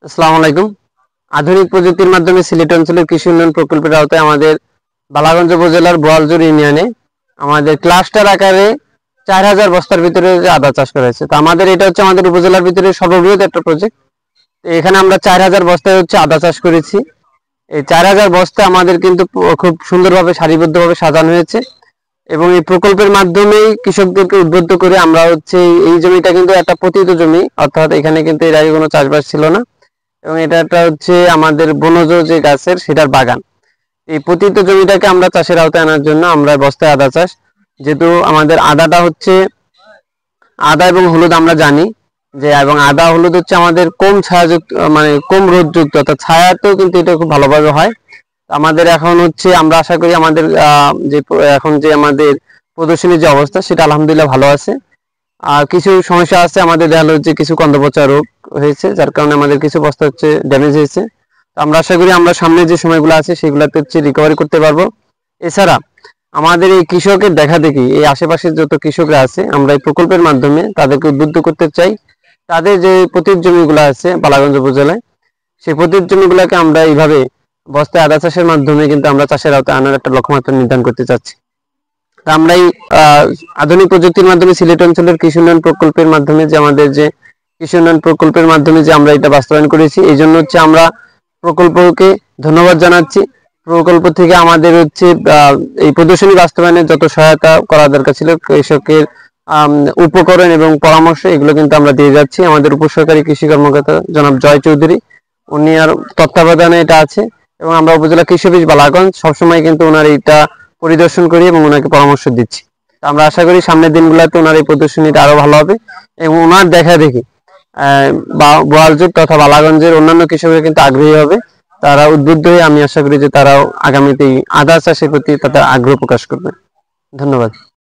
আসসালামু আলাইকুম। আধুনিক প্রযুক্তির মাধ্যমে সিলেট অঞ্চলের কৃষি উন্নয়ন প্রকল্পের আওতায় আমাদের বালাগঞ্জ উপজেলার বোয়ালজোর ইউনিয়নে আমাদের ক্লাস্টার আকারে 4000 বস্তার ভিতরে আদা চাষ করা হয়েছে। তো আমাদের এটা হচ্ছে আমাদের উপজেলার ভিতরে সর্ববৃহৎ একটা প্রজেক্ট। এখানে আমরা 4000 বস্তায় হচ্ছে আদা চাষ করেছি। এই 4000 বস্তা আমাদের কিন্তু খুব সুন্দরভাবে সারিবদ্ধভাবে সাজানো হয়েছে এবং এই প্রকল্পের মাধ্যমেই কৃষকদেরকে উদ্বুদ্ধ করে আমরা হচ্ছে এই জমিটা কিন্তু একটা পতিত জমি, অর্থাৎ এখানে কিন্তু এর আগে কোনো চাষবাস ছিল না এবং এটা একটা হচ্ছে আমাদের বনজ যে গাছের সেটার বাগান। এই পতিত জমিটাকে আমরা চাষের আওতায় আনার জন্য আমরা বস্তায় আদা চাষ, যেহেতু আমাদের আদাটা হচ্ছে আদা এবং হলুদ আমরা জানি যে, এবং আদা হলুদ হচ্ছে আমাদের কম ছায়াযুক্ত মানে কম রোদযুক্ত, অর্থাৎ ছায়াতেও কিন্তু এটা খুব ভালোভাবে হয়। আমাদের এখন হচ্ছে আমরা আশা করি আমাদের যে এখন যে আমাদের প্রদর্শনীর যে অবস্থা সেটা আলহামদুলিল্লাহ ভালো আছে। আর কিছু সমস্যা আছে, আমাদের দেখা হচ্ছে কিছু কন্দপচা রোগ হয়েছে, যার কারণে আমাদের কিছু বস্তা হচ্ছে ড্যামেজ হয়েছে। তো আমরা আশা করি আমরা সামনে যে সময়গুলো আছে সেগুলোতে হচ্ছে রিকভারি করতে পারবো। এছাড়া আমাদের এই কৃষকের দেখা দেখি এই আশেপাশের যত কৃষকরা আছে আমরা এই প্রকল্পের মাধ্যমে তাদেরকে উদ্বুদ্ধ করতে চাই। তাদের যে পতিত জমিগুলো আছে বালাগঞ্জ উপজেলায়, সেই পতিত জমিগুলোকে আমরা এইভাবে বস্তায় আদা চাষের মাধ্যমে কিন্তু আমরা চাষের আওতায় আনার একটা লক্ষ্যমাত্রা নির্ধারণ করতে চাচ্ছি। আমরা এই আধুনিক প্রযুক্তির মাধ্যমে সিলেট অঞ্চলের কৃষি উন্নয়ন প্রকল্পের মাধ্যমে যে আমাদের যে কৃষি উন্নয়ন প্রকল্পের মাধ্যমে যে আমরা এটা বাস্তবায়ন করেছি, এই জন্য হচ্ছে আমরা প্রকল্পকে ধন্যবাদ জানাচ্ছি। প্রকল্প থেকে আমাদের হচ্ছে এই প্রদর্শনী বাস্তবায়নে যত সহায়তা করা দরকার ছিল, কৃষকের উপকরণ এবং পরামর্শ এগুলো কিন্তু আমরা দিয়ে যাচ্ছি। আমাদের উপসহকারী কৃষি কর্মকর্তা জনাব জয় চৌধুরী, উনি আর তত্ত্বাবধানে এটা আছে এবং আমরা উপজেলা কৃষি অফিস বালাগঞ্জ সবসময় কিন্তু ওনার এইটা পরিদর্শন করি এবং ওনাকে পরামর্শ দিচ্ছি। তো আমরা আশা করি সামনের দিনগুলোতে ওনার এই প্রদর্শনীটা আরো ভালো হবে এবং ওনার দেখা দেখি বোয়ালজোর তথা বালাগঞ্জের অন্যান্য কৃষকরা কিন্তু আগ্রহী হবে। তারা উদ্বুদ্ধ হয়ে আমি আশা করি যে তারাও আগামীতে আদা চাষের প্রতি তাদের আগ্রহ প্রকাশ করবে। ধন্যবাদ।